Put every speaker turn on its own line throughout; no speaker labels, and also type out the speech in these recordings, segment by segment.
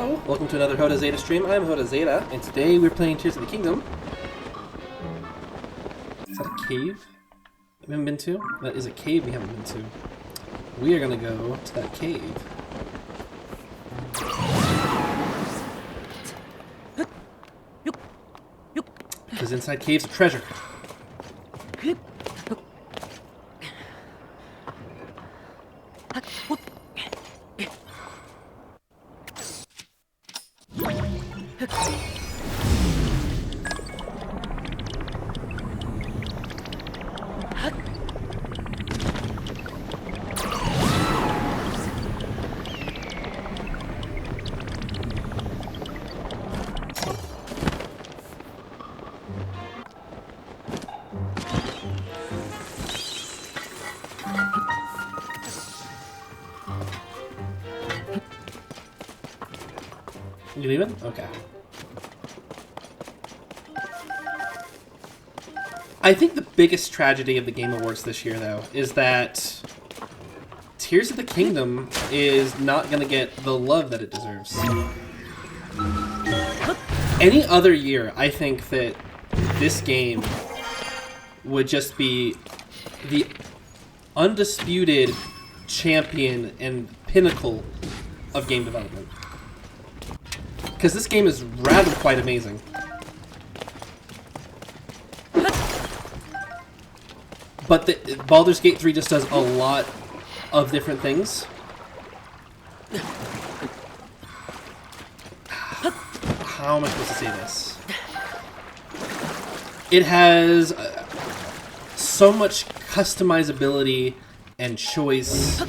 Hello, welcome to another Jota Zeta stream. I'm Jota Zeta, and today we're playing Tears of the Kingdom. Is that a cave we haven't been to? That is a cave we haven't been to. We are gonna go to that cave. Because inside caves are treasure. You leaving? Okay. I think the biggest tragedy of the Game Awards this year, though, is that Tears of the Kingdom is not going to get the love that it deserves. Any other year, I think that this game would just be the undisputed champion and pinnacle of game development. Because this game is rather quite amazing. But Baldur's Gate 3 just does a lot of different things. How am I supposed to say this? It has so much customizability and choice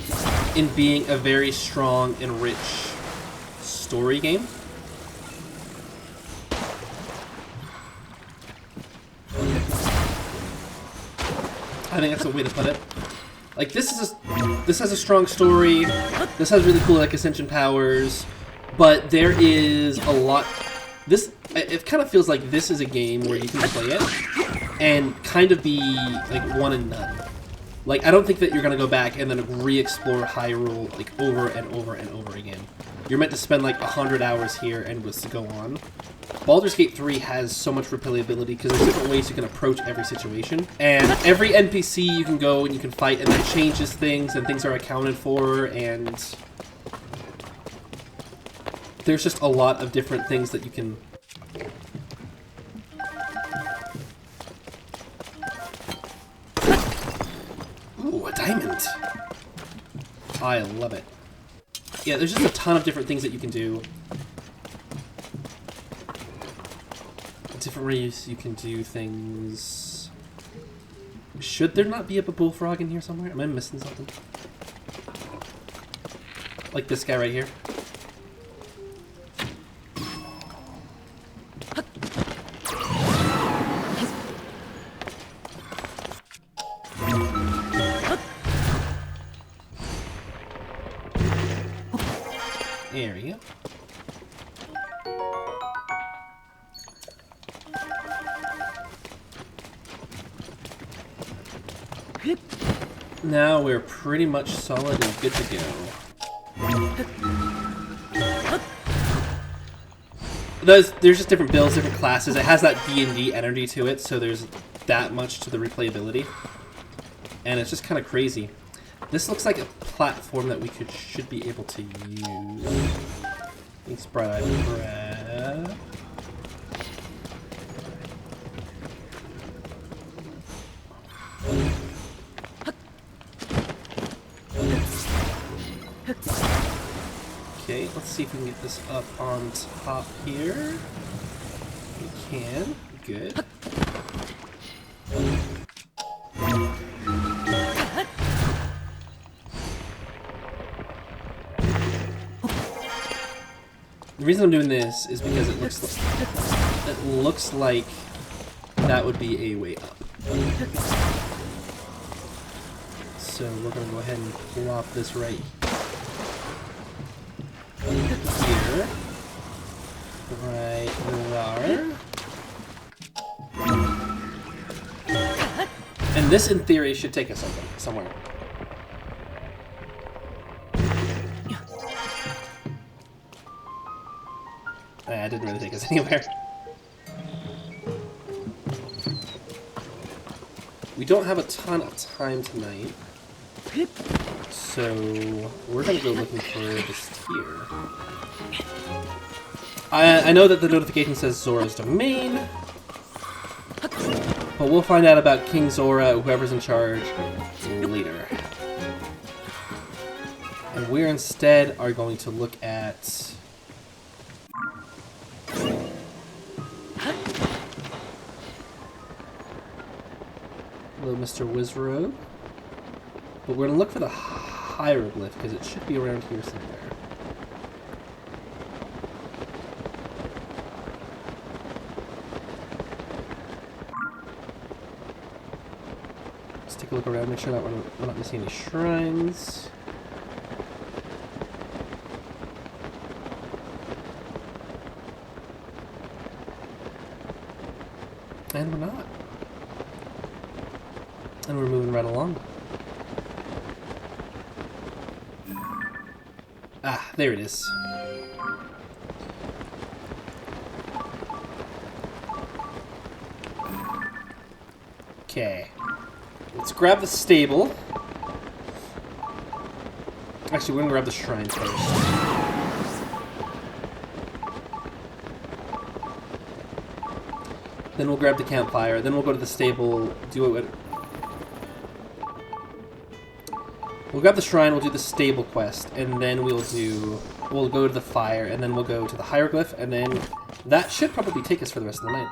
in being a very strong and rich story game. I think that's a way to put it. Like, this has a strong story. This has really cool, like, ascension powers. But there is a lot. It kind of feels like this is a game where you can play it and kind of be like one and done. Like, I don't think that you're gonna go back and then re-explore Hyrule like over and over and over again. You're meant to spend like 100 hours here and just to go on. Baldur's Gate 3 has so much replayability because there's different ways you can approach every situation. And every NPC you can go and you can fight and that changes things and things are accounted for, and there's just a lot of different things that you can... Ooh, a diamond! I love it. Yeah, there's just a ton of different things that you can do. Different ways you can do things. Should there not be a Babbul frog in here somewhere? Am I missing something? Like this guy right here. There we go. Now we're pretty much solid and good to go. There's just different builds, different classes. It has that D&D energy to it, so there's that much to the replayability. And it's just kind of crazy. This looks like a platform that we should be able to use. Thanks, Bright Eye Breath. Okay, let's see if we can get this up on top here. We can. Good. The reason I'm doing this is because it looks like that would be a way up. So we're going to go ahead and plop this right here. Right there. And this, in theory, should take us somewhere. I didn't really take us anywhere. We don't have a ton of time tonight, so we're gonna go looking for this tier. I know that the notification says Zora's domain, but we'll find out about King Zora, whoever's in charge, later. And we instead are going to look at... Hello, Mr. Wizrobe. But we're going to look for the hieroglyph, because it should be around here somewhere. Let's take a look around, make sure that we're not missing any shrines. And we're not. And we're moving right along. Ah, there it is. Okay. Let's grab the stable. Actually, we're gonna grab the shrine first. Then we'll grab the campfire, then we'll go to the stable, do it. We'll grab the shrine, we'll do the stable quest, and then we'll go to the fire, and then we'll go to the hieroglyph, and then that should probably take us for the rest of the night.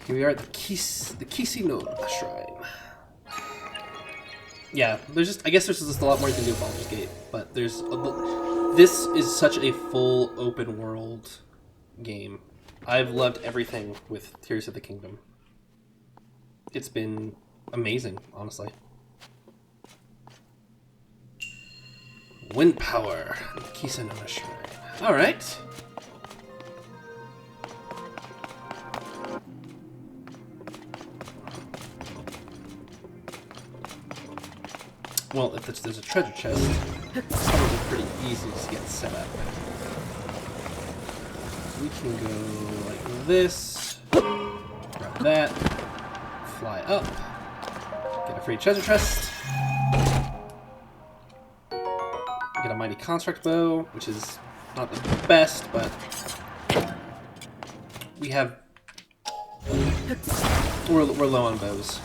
Here we are at the Kisinona Shrine. Yeah, I guess there's just a lot more you can do with Baldur's Gate, but this is such a full open world game. I've loved everything with Tears of the Kingdom. It's been amazing, honestly. Wind power, Kisinona Shrine. Alright. Well, if there's a treasure chest, it's probably pretty easy to get set up. We can go like this, grab that, fly up, get a free treasure chest, get a mighty construct bow, which is not the best, but we have, we're low on bows.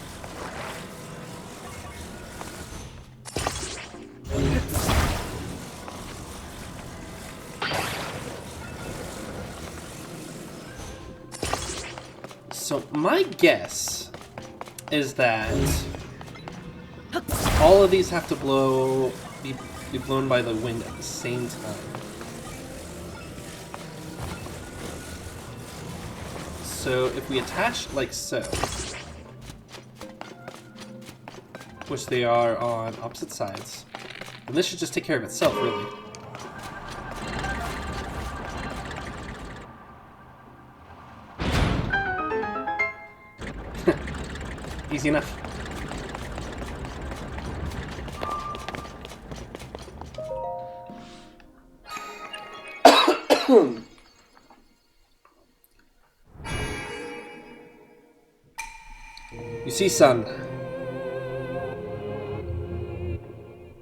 So my guess is that all of these have to be blown by the wind at the same time. So if we attach like so, which they are on opposite sides, then this should just take care of itself, really. Easy enough. You see, son,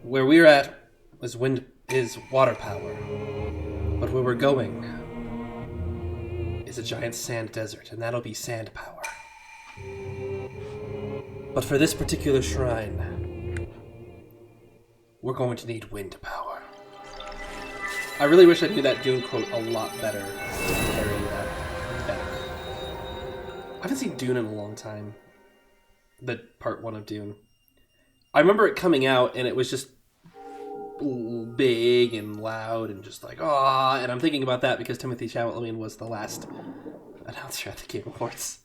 where we're at is water power, but where we're going is a giant sand desert, and that'll be sand power. But for this particular shrine, we're going to need wind power. I really wish I knew that Dune quote a lot better to carry that better. I haven't seen Dune in a long time. The part 1 of Dune. I remember it coming out and it was just big and loud and just like, ah, and I'm thinking about that because Timothée Chalamet was the last announcer at the Game Awards.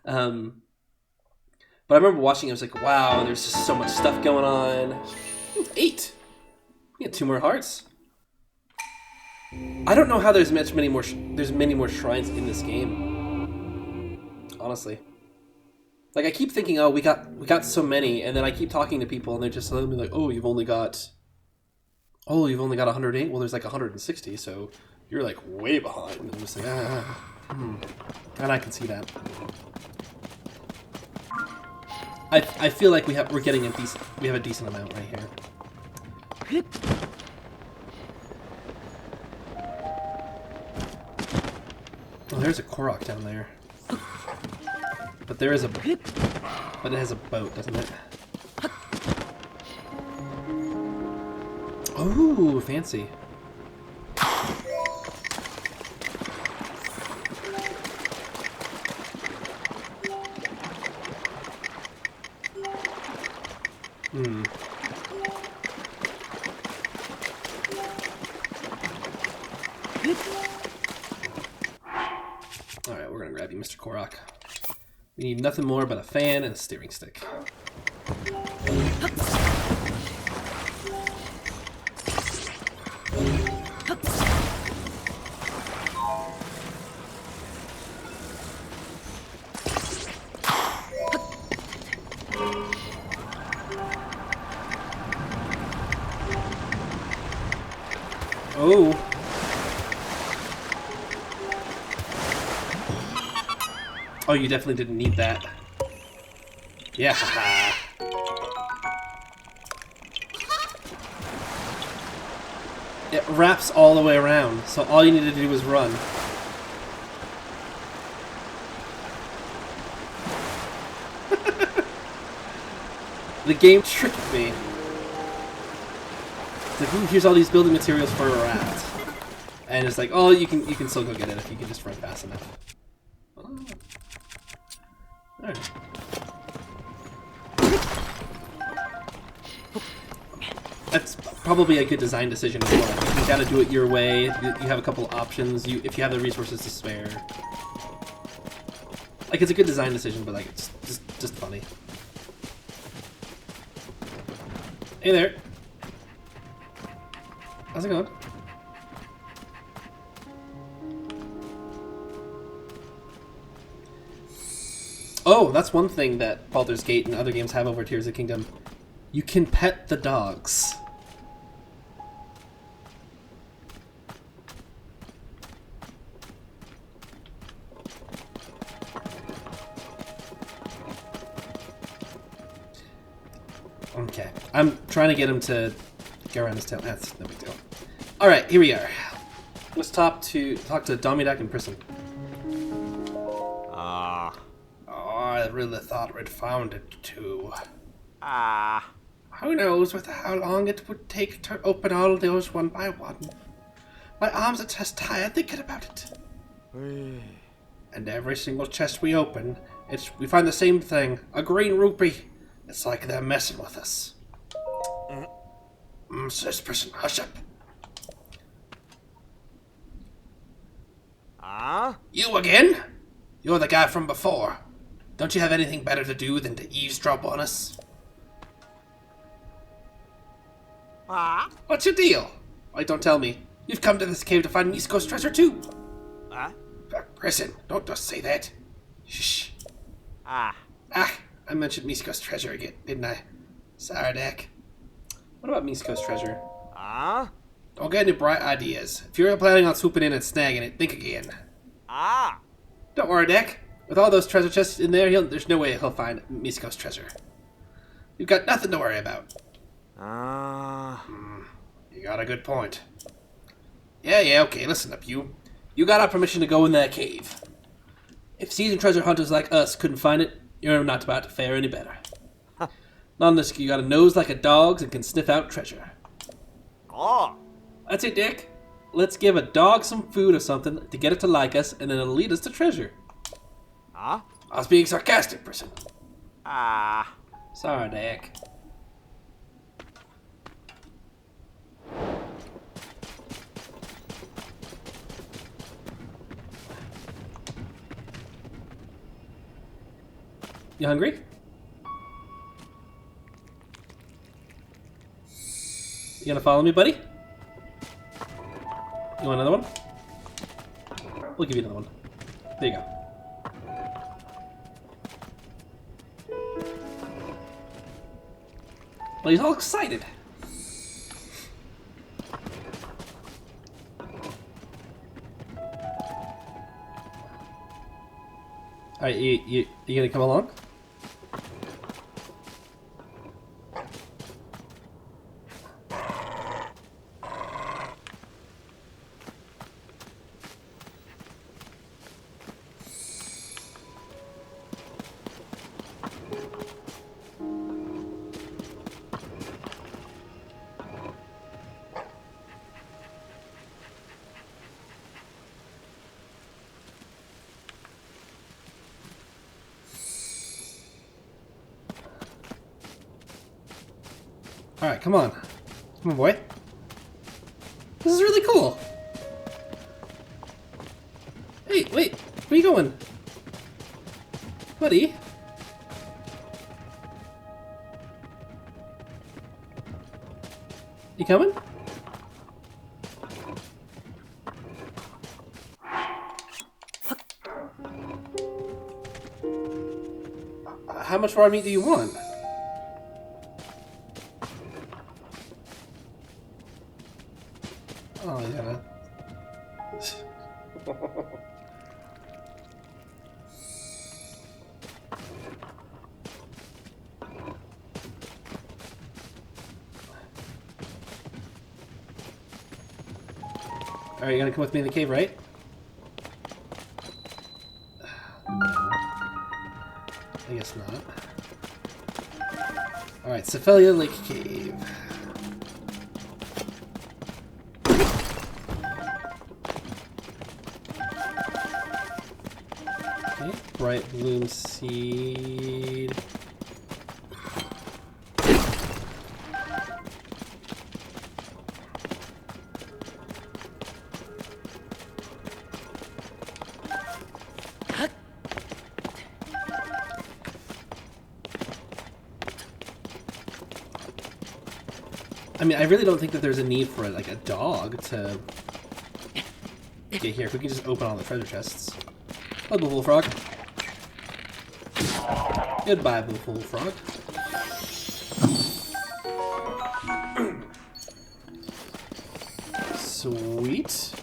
But I remember watching it, I was like, wow, there's just so much stuff going on. 8! We got 2 more hearts. I don't know how there's many more shrines in this game. Honestly. Like, I keep thinking, oh, we got so many, and then I keep talking to people, and they're just telling me, like, oh, you've only got Oh, you've only got 108? Well, there's like 160, so you're like way behind. And I'm just like, And I can see that. I feel like we're getting we have a decent amount right here. Oh, there's a Korok down there. But it has a boat, doesn't it? Oh, fancy. Alright, we're gonna grab you, Mr. Korok. We need nothing more but a fan and a steering stick. Oh! Oh, you definitely didn't need that. Yeah. It wraps all the way around, so all you need to do is run. The game tricked me. It's like, ooh, here's all these building materials for a raft. And it's like, oh, you can still go get it if you can just run fast enough. Oh. Alright. That's probably a good design decision as well. You gotta do it your way. You have a couple options. If you have the resources to spare. Like, it's a good design decision, but like, it's just funny. Hey there. How's it going? Oh, that's one thing that Baldur's Gate and other games have over Tears of the Kingdom. You can pet the dogs. Okay. I'm trying to get him to go around his tail. That's no big deal. Alright, here we are. Let's talk to Domidak in prison. I really thought we'd found it too. Who knows how long it would take to open all those one by one. My arms are just tired thinking about it. And every single chest we open, we find the same thing, a green rupee. It's like they're messing with us. Says person, hush up. You again? You're the guy from before. Don't you have anything better to do than to eavesdrop on us? What's your deal? Why, don't tell me. You've come to this cave to find Misko's treasure too. Prison, don't just say that. Shh. I mentioned Misko's treasure again, didn't I? Sorry, Dak. What about Misko's treasure? Don't get any bright ideas. If you're planning on swooping in and snagging it, think again. Don't worry, Dak. With all those treasure chests in there, there's no way he'll find Misko's treasure. You've got nothing to worry about. You got a good point. Yeah, okay, listen up, you. You got our permission to go in that cave. If seasoned treasure hunters like us couldn't find it, you're not about to fare any better. Not unless you got a nose like a dog's and can sniff out treasure. That's it, Dick. Let's give a dog some food or something to get it to like us, and then it'll lead us to treasure. I was being sarcastic, person. Sorry, Dick. You hungry? You gonna follow me, buddy? You want another one? We'll give you another one. There you go. Well, he's all excited. Alright, you gonna come along? Alright, come on. Come on, boy. This is really cool. Hey, wait. Where you going? Buddy? You coming? How much raw meat do you want? Oh, yeah. Alright, you're gonna come with me in the cave, right? I guess not. Alright, Cephla Lake Cave. Okay, bright bloom seed. I mean, I really don't think that there's a need for like a dog to get here. If we can just open all the treasure chests. Hello, bullfrog. Goodbye, bullfrog. Sweet.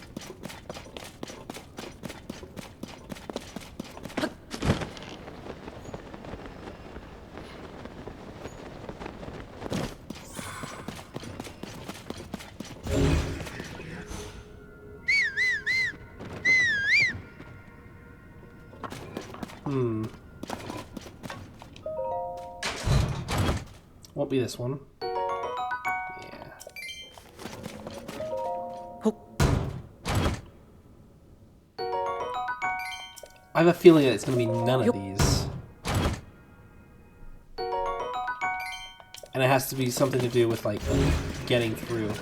Won't be this one. Yeah. I have a feeling that it's going to be none of these. And it has to be something to do with, like, getting through.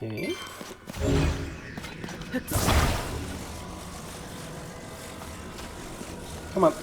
Okay. Come on.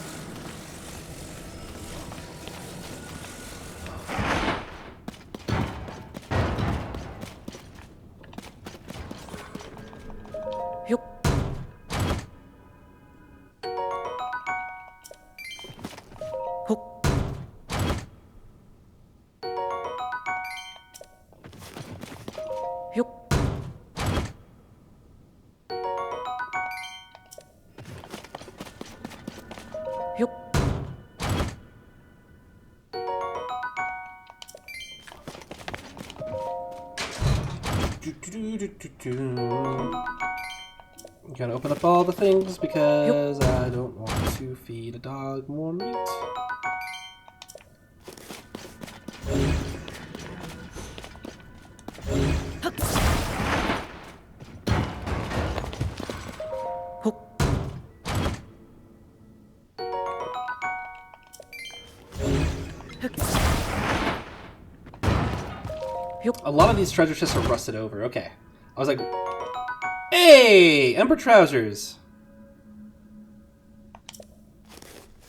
Gotta open up all the things because I don't want to feed a dog more meat. A lot of these treasure chests are rusted over. Okay. I was like, hey, Ember Trousers.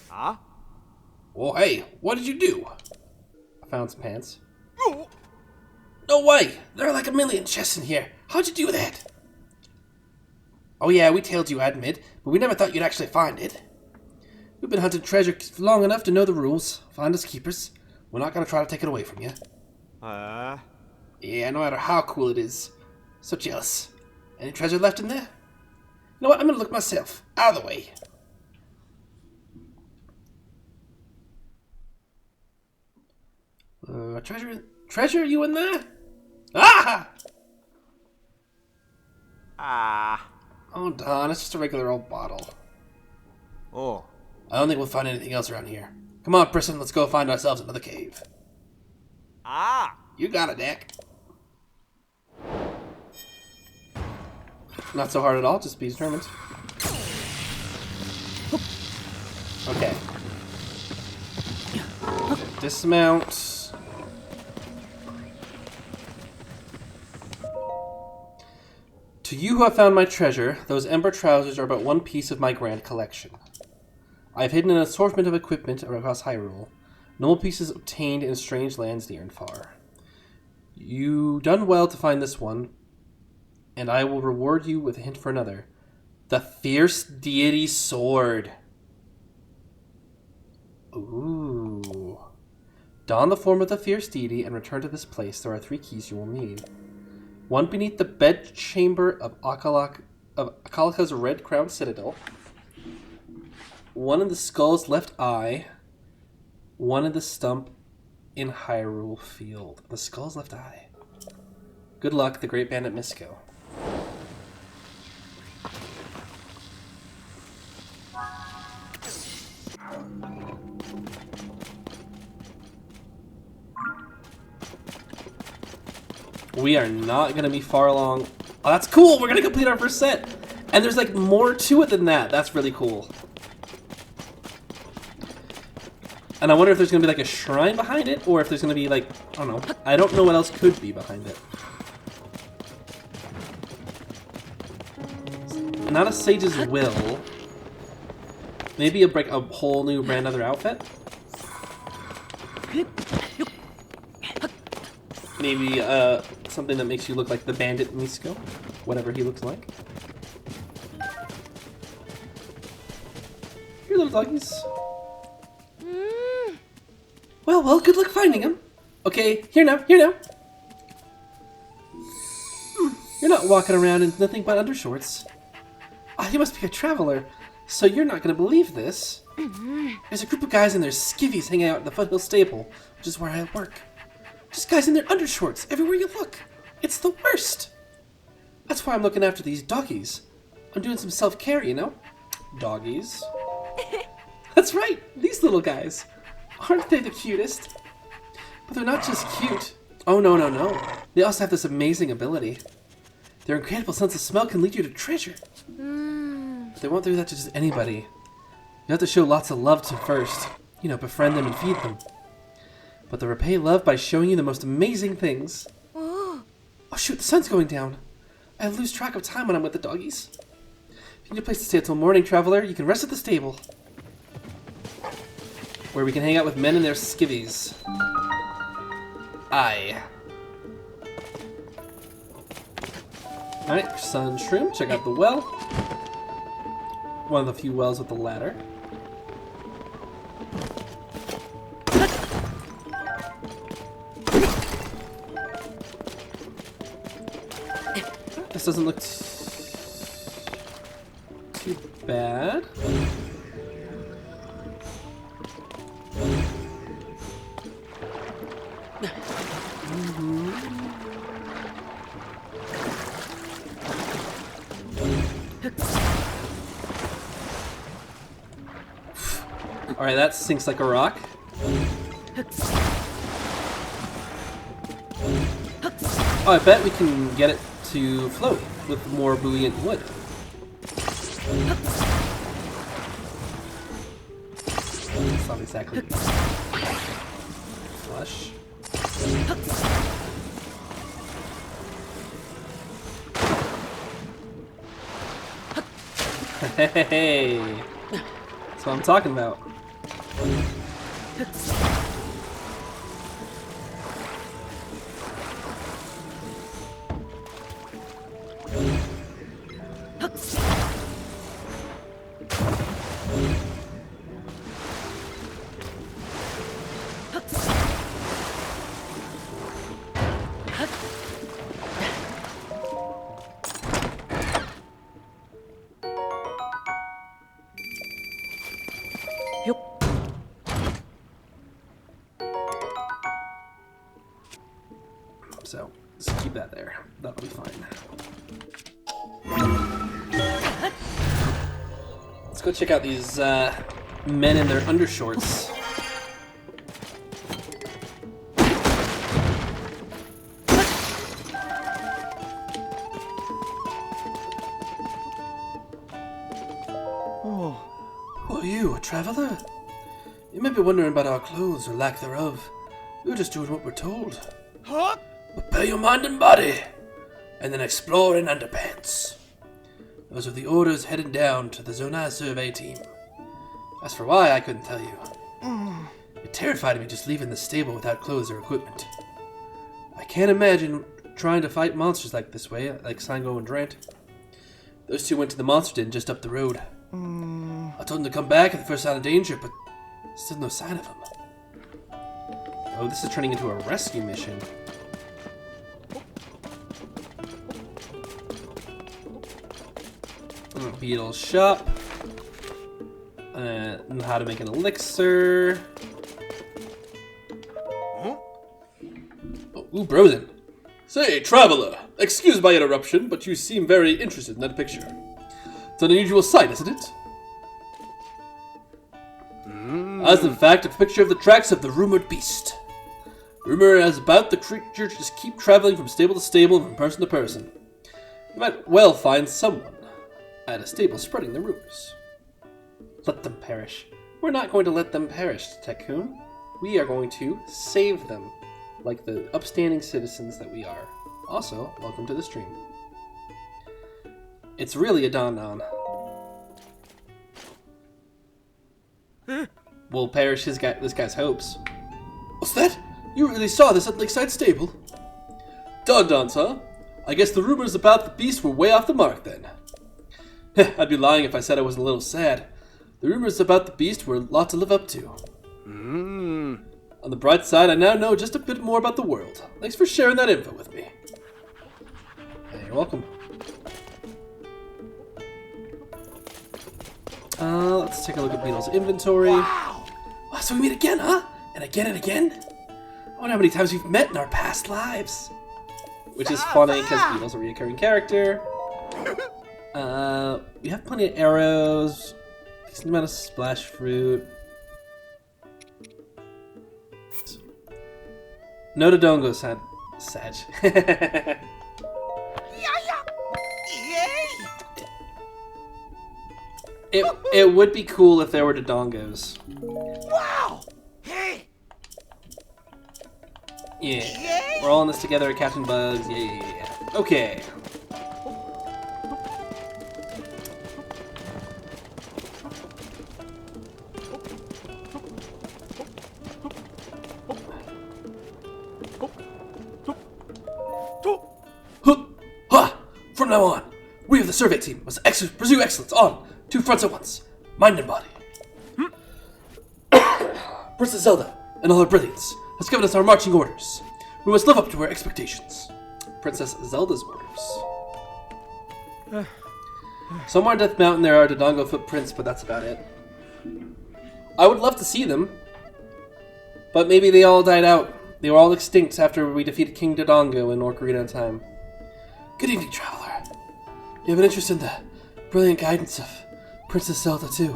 Huh?
Well, hey, what did you do? I found some pants. No way! There are like a million chests in here. How'd you do that? Oh yeah, we tailed you, I admit, but we never thought you'd actually find it. We've been hunting treasure long enough to know the rules. Find us keepers. We're not gonna try to take it away from you.
Ah.
Yeah, no matter how cool it is. So jealous. Any treasure left in there? You know what? I'm gonna look myself. Out of the way. Treasure, you in there? Ah!
Ah.
Oh, Don, it's just a regular old bottle.
Oh.
I don't think we'll find anything else around here. Come on, Brisson, let's go find ourselves another cave.
Ah.
You got it, Nick. Not so hard at all, just be determined. Okay. Dismount. To you who have found my treasure, those ember trousers are but one piece of my grand collection. I have hidden an assortment of equipment across Hyrule, noble pieces obtained in strange lands near and far. You done well to find this one, and I will reward you with a hint for another. The Fierce Deity Sword. Ooh. Don the form of the Fierce Deity and return to this place. There are 3 keys you will need. One beneath the bedchamber of Akalaka's red-crowned citadel. One in the skull's left eye. One in the stump in Hyrule Field. The skull's left eye. Good luck, the great bandit Misko. We are not going to be far along. Oh, that's cool! We're going to complete our first set! And there's, like, more to it than that. That's really cool. And I wonder if there's going to be, like, a shrine behind it, or if there's going to be, like, I don't know. I don't know what else could be behind it. Not a sage's will. Maybe a whole new brand other outfit? Maybe, something that makes you look like the bandit Misko. Whatever he looks like. Here, little doggies. Well, good luck finding him. Okay, here now. You're not walking around in nothing but undershorts. Ah, you must be a traveler, so you're not going to believe this. There's a group of guys in their skivvies hanging out at the Foothill Stable, which is where I work. Just guys in their undershorts everywhere you look. It's the worst. That's why I'm looking after these doggies. I'm doing some self-care, you know? Doggies. That's right, these little guys. Aren't they the cutest? But they're not just cute. Oh, no. They also have this amazing ability. Their incredible sense of smell can lead you to treasure. But they won't do that to just anybody. You have to show lots of love to first. You know, befriend them and feed them. But they'll repay love by showing you the most amazing things. Oh shoot, the sun's going down. I lose track of time when I'm with the doggies. If you need a place to stay until morning, traveler, you can rest at the stable. Where we can hang out with men in their skivvies. Aye. Alright, Sun Shroom, check out the well. One of the few wells with the ladder. This doesn't look too bad. Alright, that sinks like a rock. Oh, I bet we can get it to float with more buoyant wood. It's not exactly flush. Hey, that's what I'm talking about. so just keep that there. That'll be fine. Let's go check out these men in their undershorts. Who are you, a traveler? You may be wondering about our clothes or lack thereof. We're just doing what we're told.
Huh?
Prepare your mind and body, and then explore in underpants. Those are the orders heading down to the Zorana survey team. As for why, I couldn't tell you. It terrified me just leaving the stable without clothes or equipment. I can't imagine trying to fight monsters like this way, like Sango and Drant. Those two went to the Monster Den just up the road. I told them to come back at the first sign of danger, but still no sign of them. Oh, this is turning into a rescue mission. Beetle shop. Know how to make an elixir.
Huh?
Oh, ooh, Broden. Say, traveler, excuse my interruption, but you seem very interested in that picture. It's an unusual sight, isn't it? As in fact, a picture of the tracks of the rumored beast. Rumor as about the creature just keep traveling from stable to stable and from person to person. You might well find someone at a stable spreading the rumors. Let them perish. We're not going to let them perish, Tekun. We are going to save them, like the upstanding citizens that we are. Also, welcome to the stream. It's really a don-don. Will perish this guy's hopes. What's that? You really saw this at Lakeside Stable? Don-dons, huh? I guess the rumors about the beast were way off the mark then. I'd be lying if I said I wasn't a little sad. The rumors about the beast were a lot to live up to. On the bright side, I now know just a bit more about the world. Thanks for sharing that info with me. Hey, you're welcome. Let's take a look at Beetle's inventory. Wow, so we meet again, huh? And again and again? I wonder how many times we've met in our past lives. Which is funny, because Beetle's a recurring character. We have plenty of arrows. Decent amount of splash fruit. No Dodongo, Sag. It would be cool if there were Dodongos.
Wow! Hey!
Yeah. We're all in this together, Captain Bugs. Yeah. Okay. From now on, we of the survey team must pursue excellence on 2 fronts at once, mind and body. Princess Zelda, in all her brilliance, has given us our marching orders. We must live up to her expectations. Princess Zelda's orders. Somewhere on Death Mountain there are Dodongo footprints, but that's about it. I would love to see them, but maybe they all died out. They were all extinct after we defeated King Dodongo in Ocarina of Time. Good evening, traveler. You have an interest in the brilliant guidance of Princess Zelda, too.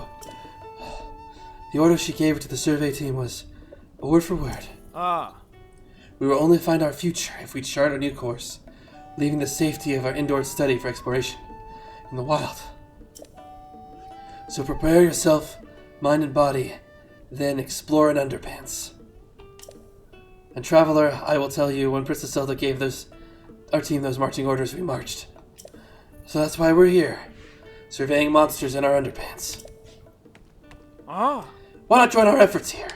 The order she gave to the survey team was a word for word. We will only find our future if we chart a new course, leaving the safety of our indoor study for exploration in the wild. So prepare yourself, mind and body, then explore in underpants. And traveler, I will tell you, when Princess Zelda gave our team those marching orders, we marched. So that's why we're here, surveying monsters in our underpants. Why not join our efforts here?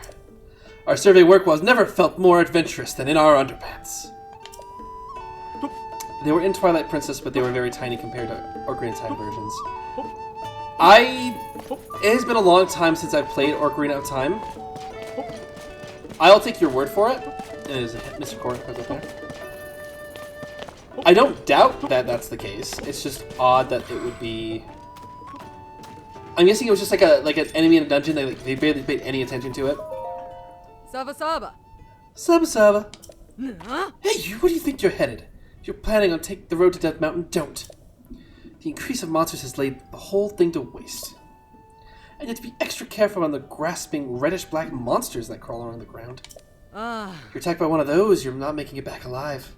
Our survey work was never felt more adventurous than in our underpants. They were in Twilight Princess, but they were very tiny compared to Ocarina of Time versions. It has been a long time since I've played Ocarina of Time. I'll take your word for it. There's Mr. Korok right there. I don't doubt that that's the case. It's just odd that it would be. I'm guessing it was just like an enemy in a dungeon. They barely paid any attention to it.
Saba Saba.
Saba Saba. Hey, you! Where do you think you're headed? If you're planning on taking the road to Death Mountain, don't. The increase of monsters has laid the whole thing to waste. And you have to be extra careful on the grasping reddish-black monsters that crawl around the ground. If you're attacked by one of those, you're not making it back alive.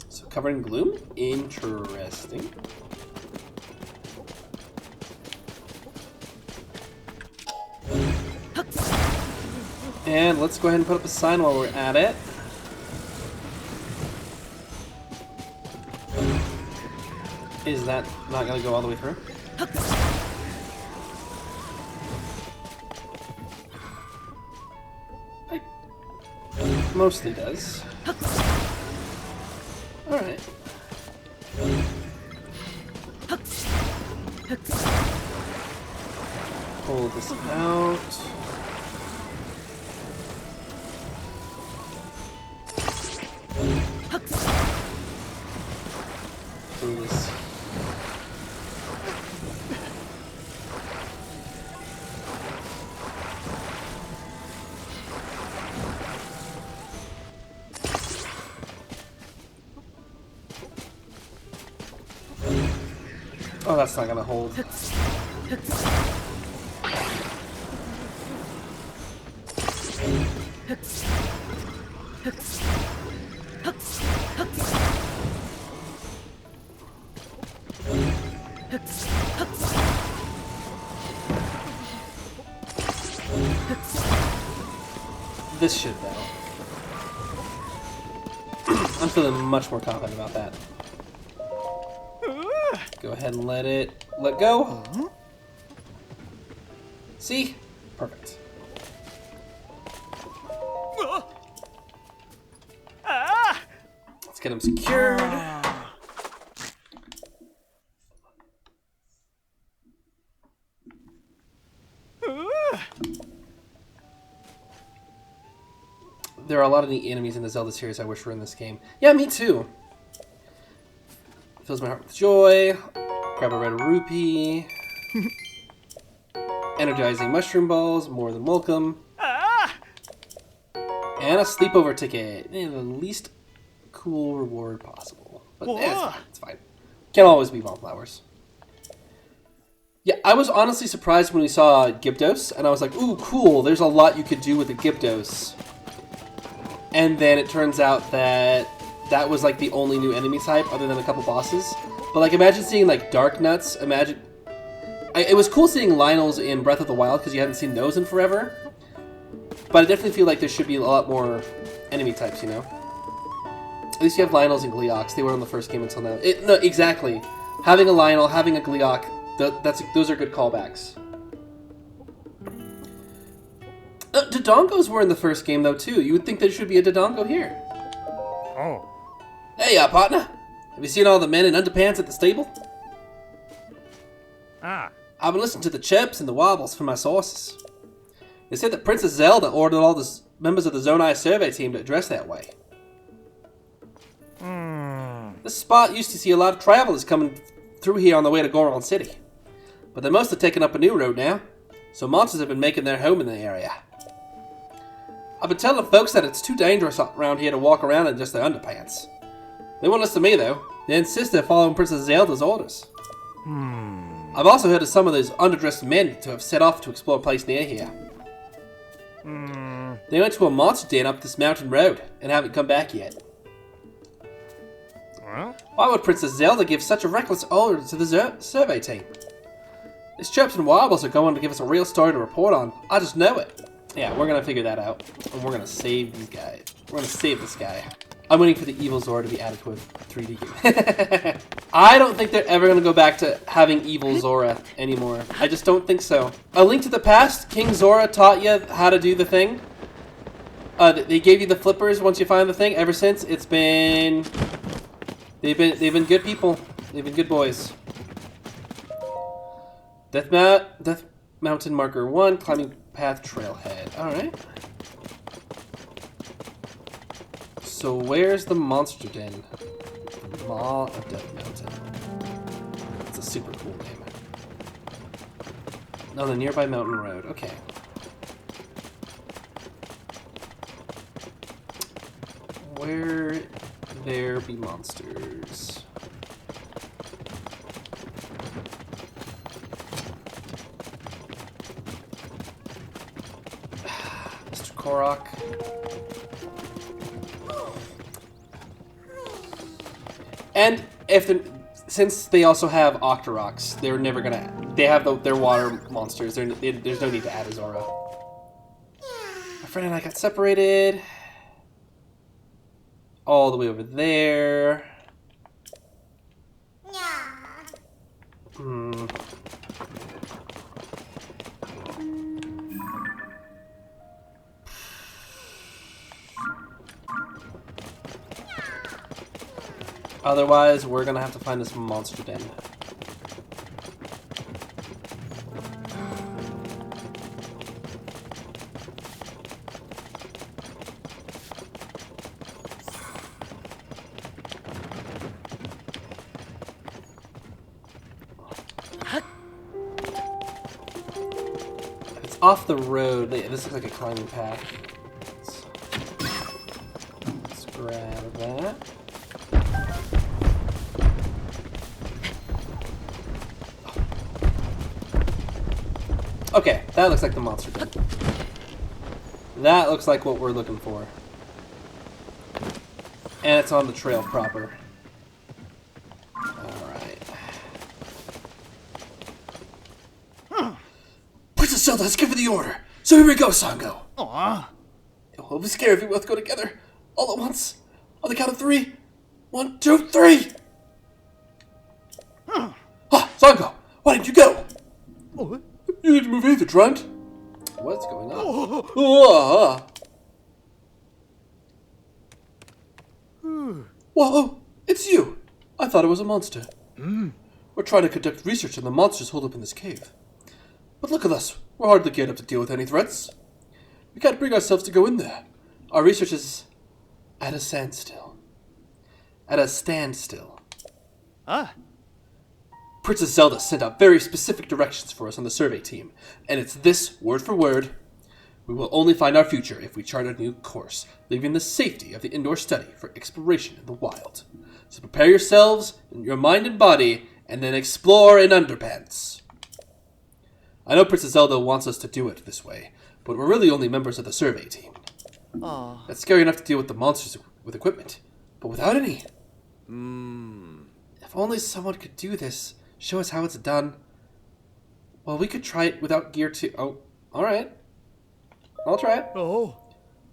So covered in gloom? Interesting. And let's go ahead and put up a sign while we're at it. Is that not going to go all the way through? It mostly does. Alright. Pull this out. Pull this. Oh, that's not gonna hold. This should, though. I'm feeling much more confident about that. Go ahead and let go. See? Perfect. Let's get him secured. There are a lot of neat enemies in the Zelda series I wish were in this game. Yeah, me too. Fills my heart with joy. Grab a red rupee. Energizing mushroom balls, more than welcome. And a sleepover ticket. And the least cool reward possible. But yeah, it's fine. Can't always be wallflowers. Yeah, I was honestly surprised when we saw Gyptos, and I was like, ooh, cool, there's a lot you could do with the Gyptos. And then it turns out that that was like the only new enemy type other than a couple bosses. But like imagine seeing like Dark Nuts, it was cool seeing Lionels in Breath of the Wild because you hadn't seen those in forever. But I definitely feel like there should be a lot more enemy types, you know? At least you have Lionels and Gleeoks. They were in the first game until now. No, exactly. Having a Lionel, having a Gleeok, those are good callbacks. Dodongos were in the first game, though, too. You would think there should be a Dodongo here.
Oh.
Hey, partner. Have you seen all the men in underpants at the stable? I've been listening to the chirps and the wobbles from my sources. They said that Princess Zelda ordered all the members of the Zonai survey team to dress that way. This spot used to see a lot of travelers coming through here on the way to Goron City. But they must have taken up a new road now, so monsters have been making their home in the area. I've been telling folks that it's too dangerous around here to walk around in just their underpants. They won't listen to me, though. They insist they're following Princess Zelda's orders. I've also heard of some of those underdressed men to have set off to explore a place near here. They went to a monster den up this mountain road and haven't come back yet. Why would Princess Zelda give such a reckless order to the survey team? These chirps and wobbles are going to give us a real story to report on. I just know it. Yeah, we're gonna figure that out. And we're gonna save these guys. We're gonna save this guy. I'm waiting for the evil Zora to be added to a 3D game. I don't think they're ever gonna go back to having evil Zora anymore. I just don't think so. A Link to the Past, King Zora taught you how to do the thing. They gave you the flippers once you find the thing. Ever since, it's been... They've been good people. They've been good boys. Death Mountain Marker 1, Climbing Path Trailhead. Alright. So where's the Monster Den? Maw of Death Mountain. It's a super cool name. On the nearby mountain road. Okay. Where there be monsters. Mr. Korok. And if the, since they also have Octoroks, they're never gonna. They have their water monsters. There's no need to add a Zora. My friend and I got separated. All the way over there. Hmm. Otherwise, we're gonna have to find this monster den. It's off the road. This looks like a climbing path. Let's grab that. Okay, that looks like the monster den. That looks like what we're looking for. And it's on the trail proper. Alright. Princess Zelda has given the order. So here we go, Sango.
Aww.
It will be scary if we both go together. All at once. On the count of 3. 1, 2, 3! Sango! Why didn't you go?
Oh.
You didn't move either, Drunt. What's going on? Whoa, it's you. I thought it was a monster. We're trying to conduct research on the monsters holed up in this cave. But look at us. We're hardly geared up to deal with any threats. We can't bring ourselves to go in there. Our research is at a standstill. At a standstill.
Ah.
Princess Zelda sent out very specific directions for us on the survey team, and it's this, word for word. We will only find our future if we chart a new course, leaving the safety of the indoor study for exploration in the wild. So prepare yourselves, in your mind and body, and then explore in underpants. I know Princess Zelda wants us to do it this way, but we're really only members of the survey team.
Aww.
That's scary enough to deal with the monsters with equipment, but without any. If only someone could do this. Show us how it's done. Well, we could try it without gear too. Oh, all right. I'll try it.
Oh.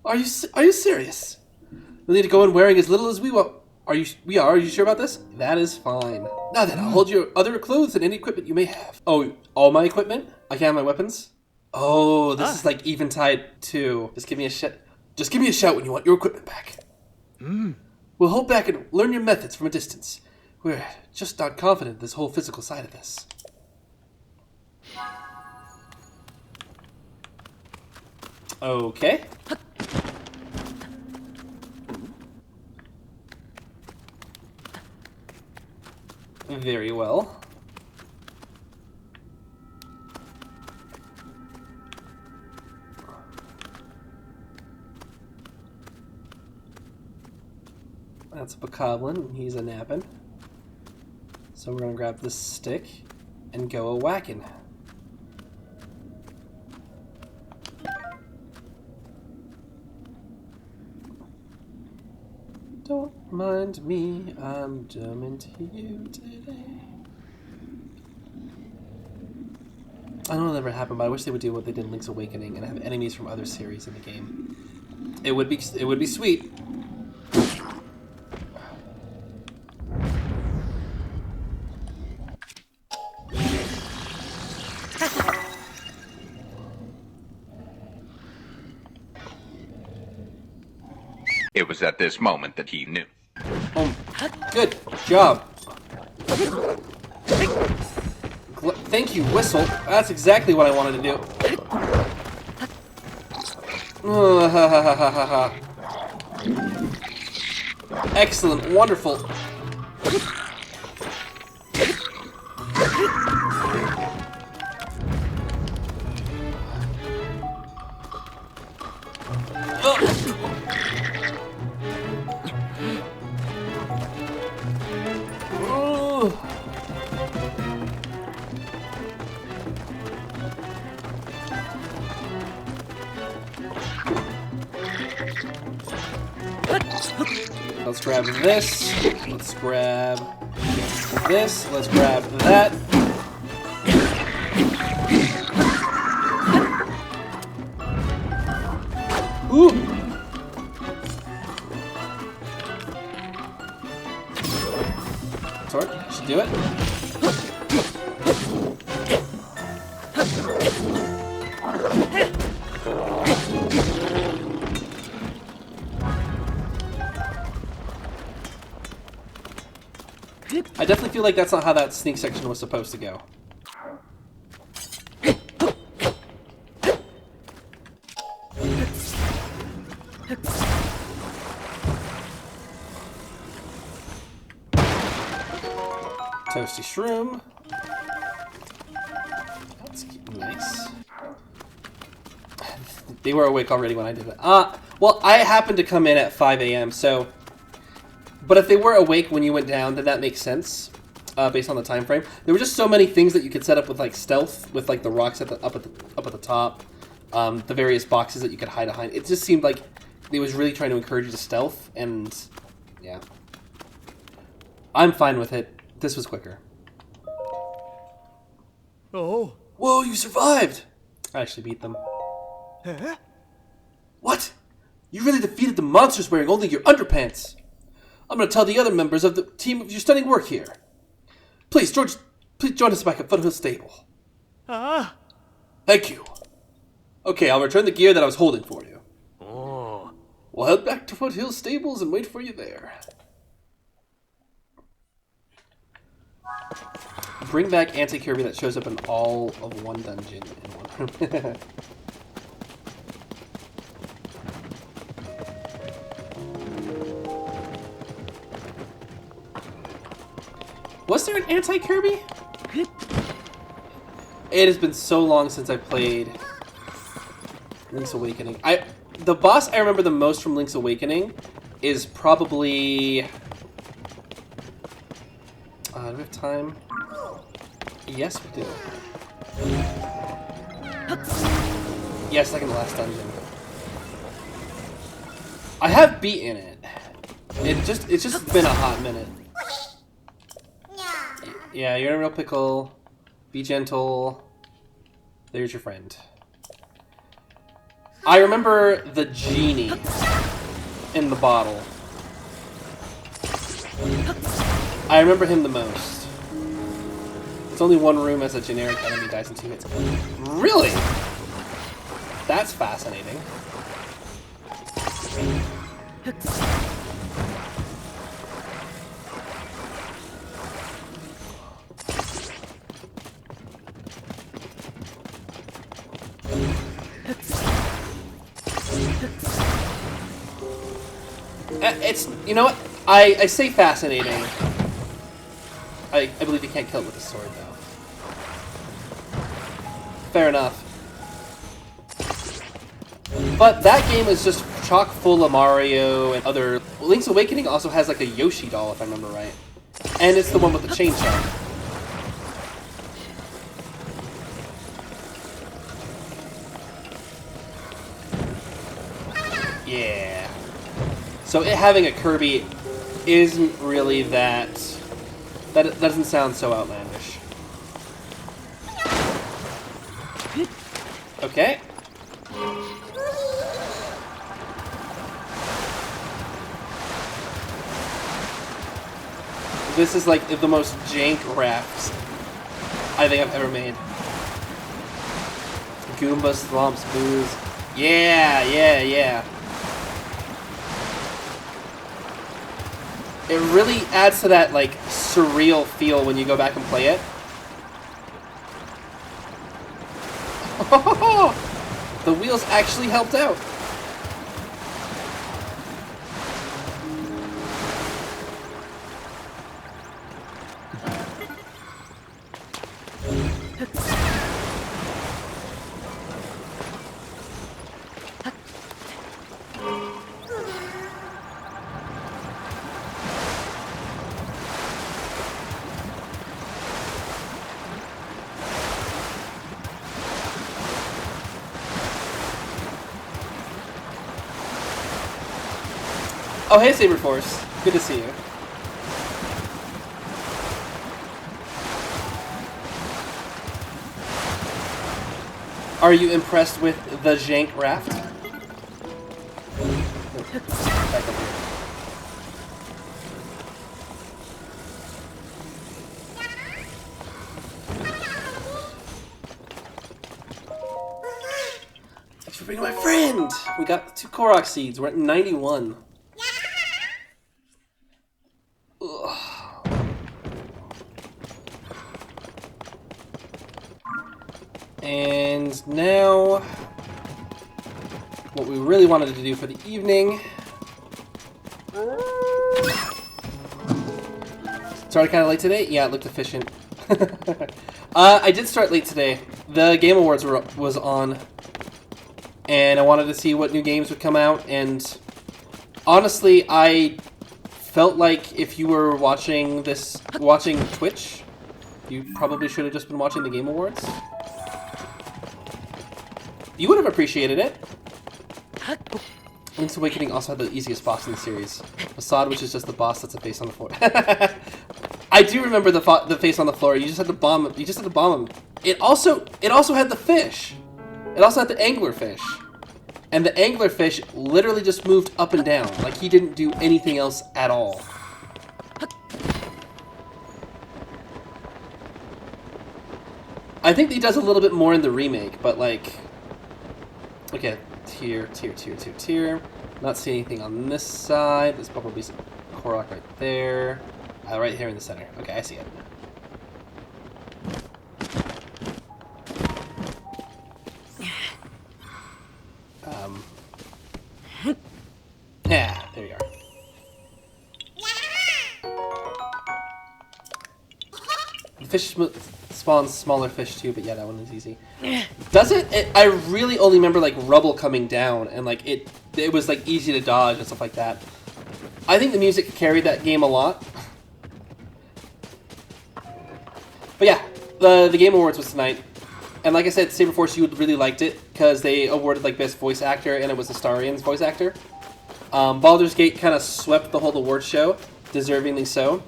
Are you serious? We'll need to go in wearing as little as we want. Are you sure about this? That is fine. Now then, I'll hold your other clothes and any equipment you may have. Oh, all my equipment? I can have my weapons? Oh, this is like eventide too. Just give me a shout when you want your equipment back. We'll hold back and learn your methods from a distance. We're just not confident in this whole physical side of this. Okay. Very well. That's a bokoblin. He's a napping. So we're gonna grab this stick and go a-whacking. Don't mind me, I'm coming to you today. I know it'll never happen, but I wish they would do what they did in Link's Awakening and have enemies from other series in the game. It would be sweet.
It was at this moment that he knew.
Good job. Thank you, Whistle. That's exactly what I wanted to do. Excellent, wonderful. Let's grab this. Let's grab this. Let's grab that. Ooh! Sword, should do it. I definitely feel like that's not how that sneak section was supposed to go. Toasty shroom. That's nice. They were awake already when I did it. Well, I happened to come in at 5 a.m., so... But if they were awake when you went down, then that makes sense, based on the time frame. There were just so many things that you could set up with, like, stealth, with, like, the rocks up at the top, the various boxes that you could hide behind. It just seemed like they was really trying to encourage you to stealth, and... yeah. I'm fine with it. This was quicker.
Oh.
Whoa, you survived! I actually beat them.
Huh?
What? You really defeated the monsters wearing only your underpants! I'm gonna tell the other members of the team of your stunning work here. Please join us back at Foothill Stable.
Ah.
Thank you. Okay, I'll return the gear that I was holding for you.
Oh.
We'll head back to Foothill Stables and wait for you there. Bring back anti-Kirby that shows up in all of one dungeon in one room. Was there an anti-Kirby? It has been so long since I played Link's Awakening. The boss I remember the most from Link's Awakening is probably... do we have time? Yes, we do. Yeah, second to last dungeon. I have beaten it. It's just been a hot minute. Yeah, you're in a real pickle. Be gentle. There's your friend. I remember the genie in the bottle. I remember him the most. It's only one room as a generic enemy dies in 2 hits. Really? That's fascinating. It's, you know what? I say fascinating. I believe you can't kill it with a sword, though. Fair enough. But that game is just chock full of Mario and other... Link's Awakening also has like a Yoshi doll, if I remember right. And it's the one with the chainsaw. Yeah. So it having a Kirby isn't really that... That doesn't sound so outlandish. Okay. This is like the most jank rafts I think I've ever made. Goombas, Thwomps, Boos. Yeah, yeah, yeah. It really adds to that, like, surreal feel when you go back and play it. The wheels actually helped out. Oh, hey, Saberforce. Good to see you. Are you impressed with the jank raft? Back up here. Thanks for bringing my friend! We got 2 Korok seeds. We're at 91. Ugh. And now, what we really wanted to do for the evening. Started kind of late today? Yeah, it looked efficient. I did start late today. The Game Awards was on, and I wanted to see what new games would come out, and honestly, I felt like if you were watching Twitch, you probably should have just been watching the Game Awards. You would have appreciated it. Link's Awakening also had the easiest boss in the series. Assad, which is just the boss that's a face on the floor. I do remember the face on the floor. You just had to bomb him. You just had to bomb him. It also had the fish. It also had the anglerfish. And the anglerfish literally just moved up and down. Like he didn't do anything else at all. I think he does a little bit more in the remake, but like... Okay, tier. Not seeing anything on this side. There's probably some Korok right there. Right here in the center. Okay, I see it. Yeah, there you are. The fish spawns smaller fish too, but yeah, that one is easy. Does it? I really only remember like rubble coming down and like it was like easy to dodge and stuff like that. I think the music carried that game a lot. But yeah, the Game Awards was tonight. And like I said, Saberforce, you really liked it because they awarded like Best Voice Actor and it was Astarian's voice actor. Baldur's Gate kind of swept the whole award show, deservingly so.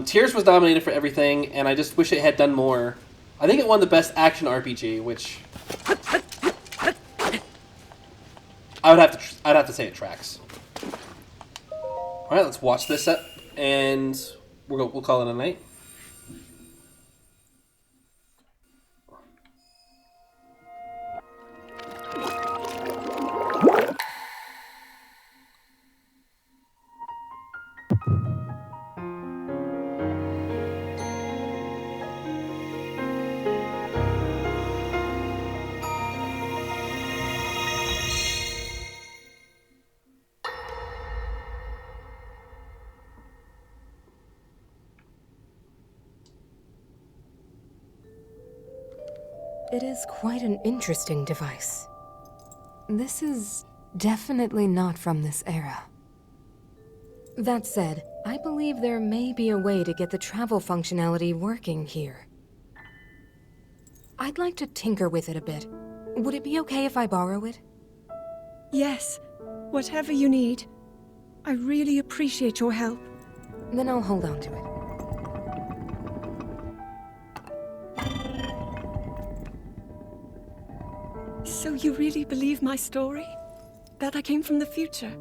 Tears was nominated for everything, and I just wish it had done more. I think it won the Best Action RPG, which I'd have to say it tracks. All right, let's watch this up, and we'll call it a night.
It is quite an interesting device. This is definitely not from this era. That said, I believe there may be a way to get the travel functionality working here. I'd like to tinker with it a bit. Would it be okay if I borrow it?
Yes, whatever you need. I really appreciate your help.
Then I'll hold on to it.
So you really believe my story? That I came from the future?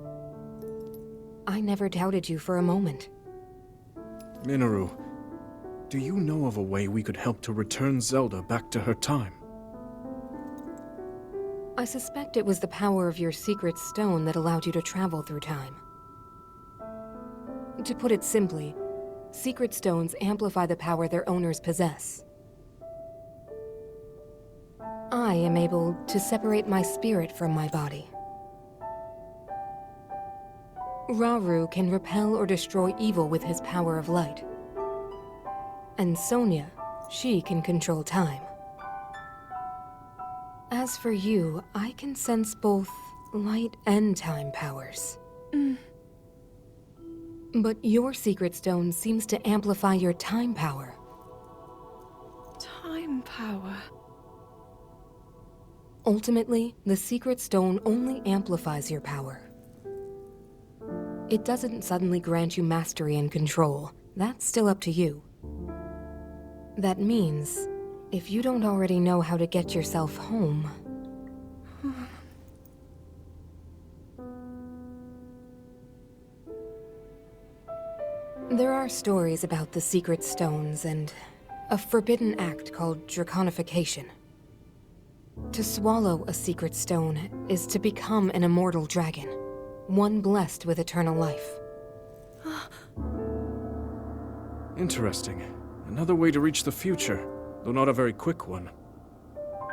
I never doubted you for a moment.
Minoru, do you know of a way we could help to return Zelda back to her time?
I suspect it was the power of your secret stone that allowed you to travel through time. To put it simply, secret stones amplify the power their owners possess. I am able to separate my spirit from my body. Rauru can repel or destroy evil with his power of light. And Sonia, she can control time. As for you, I can sense both light and time powers. But your secret stone seems to amplify your time power.
Time power.
Ultimately, the secret stone only amplifies your power. it doesn't suddenly grant you mastery and control. That's still up to you. That means, if you don't already know how to get yourself home... There are stories about the secret stones and a forbidden act called draconification. To swallow a secret stone is to become an immortal dragon, one blessed with eternal life.
Interesting. Another way to reach the future, though not a very quick one.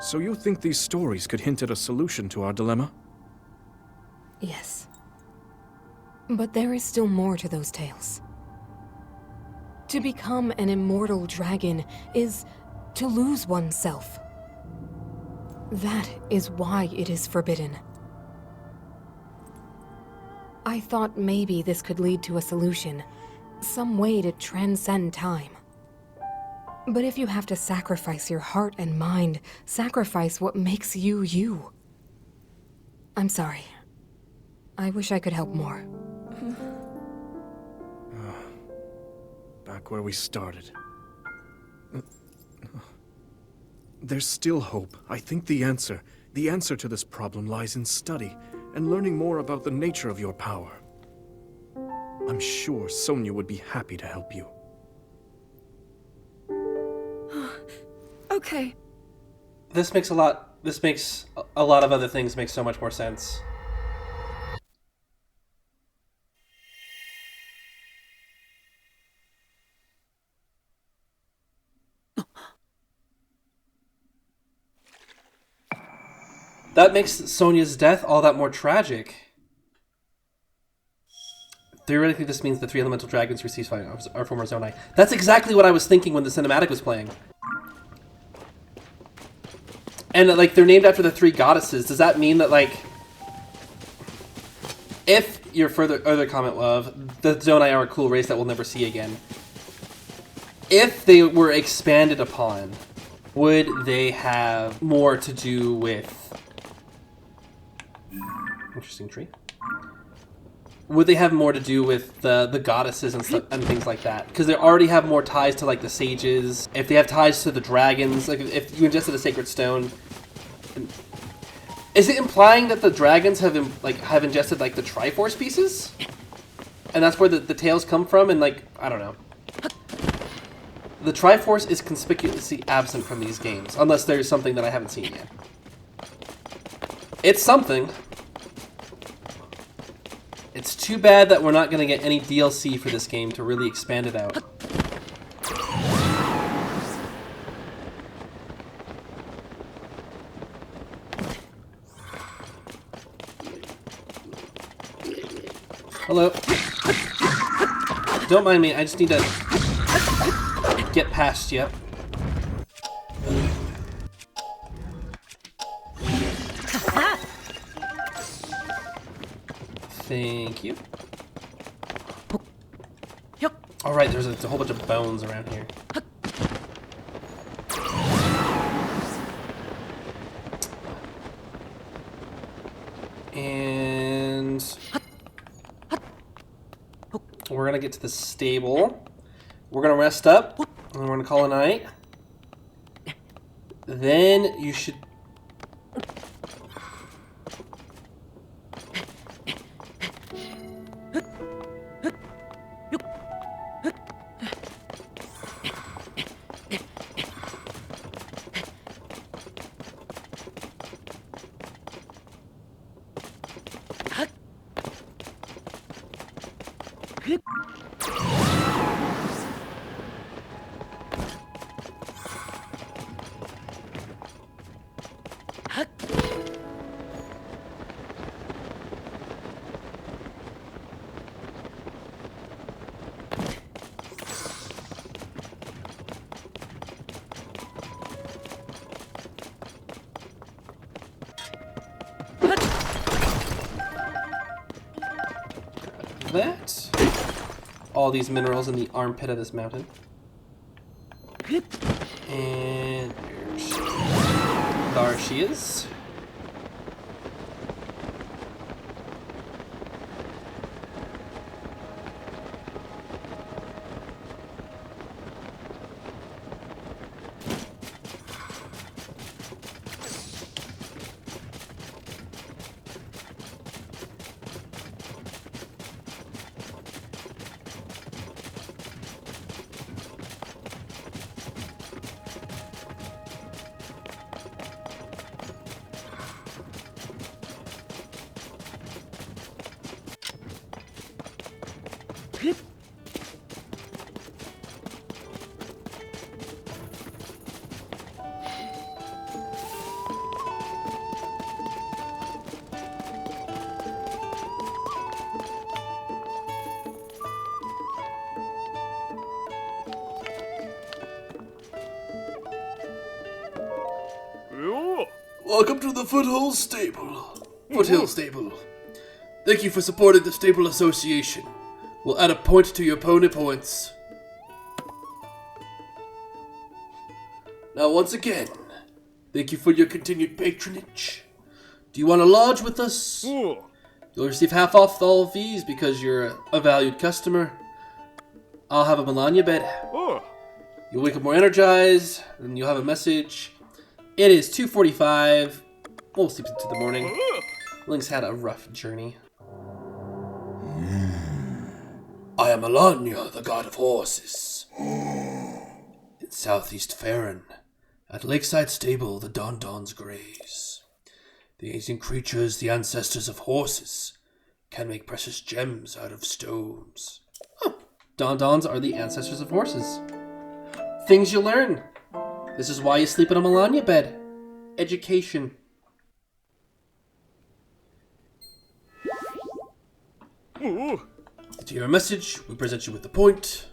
So you think these stories could hint at a solution to our dilemma?
Yes. But there is still more to those tales. To become an immortal dragon is to lose oneself. That is why it is forbidden. I thought maybe this could lead to a solution, some way to transcend time. But if you have to sacrifice your heart and mind, sacrifice what makes you you. I'm sorry. I wish I could help more.
Back where we started. There's still hope. I think the answer to this problem lies in study and learning more about the nature of your power. I'm sure Sonia would be happy to help you.
Okay.
This makes a lot of other things make so much more sense. That makes Sonia's death all that more tragic. Theoretically, this means the 3 elemental dragons receive fire are former Zonai. That's exactly what I was thinking when the cinematic was playing. And, like, they're named after the 3 goddesses. Does that mean that, like... If your other comment, Love, the Zonai are a cool race that we'll never see again. If they were expanded upon, would they have more to do with... Interesting tree. Would they have more to do with the goddesses and stuff and things like that? Because they already have more ties to like the sages. If they have ties to the dragons, like if you ingested a sacred stone, is it implying that the dragons have ingested like the Triforce pieces, and that's where the tails come from? And like I don't know, the Triforce is conspicuously absent from these games unless there's something that I haven't seen yet. It's something. It's too bad that we're not going to get any DLC for this game to really expand it out. Hello. Don't mind me, I just need to get past you. Thank you. Alright, there's a whole bunch of bones around here. And... we're gonna get to the stable. We're gonna rest up, and we're gonna call a night. Then you should... that. All these minerals in the armpit of this mountain. And there she is. Welcome to the Foothill Stable. Foothill Stable. Thank you for supporting the Stable Association. We'll add a point to your pony points. Now, once again, thank you for your continued patronage. Do you want to lodge with us?
Oh.
You'll receive half off all fees because you're a valued customer. I'll have a Melania bed.
Oh.
You'll wake up more energized, and you'll have a message. It is 2:45. We'll sleep into the morning. Link's had a rough journey. I am Melania, the god of horses. In southeast Farron, at Lakeside Stable, the Don-Dons graze. The ancient creatures, the ancestors of horses, can make precious gems out of stones. Huh. Don-Dons are the ancestors of horses. Things you learn. This is why you sleep in a Melania bed. Education.
Ooh.
To your message, we present you with the point.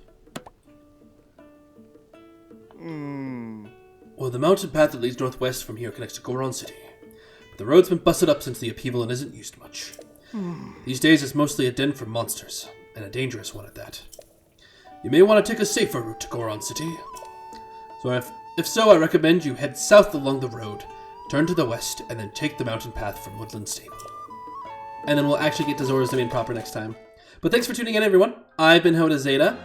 Well, the mountain path that leads northwest from here connects to Goron City. But the road's been busted up since the upheaval and isn't used much. These days it's mostly a den for monsters, and a dangerous one at that. You may want to take a safer route to Goron City. So if so, I recommend you head south along the road, turn to the west, and then take the mountain path from Woodland Stable. And then we'll actually get to Zora's Domain proper next time. But thanks for tuning in, everyone. I've been Jota Zeta.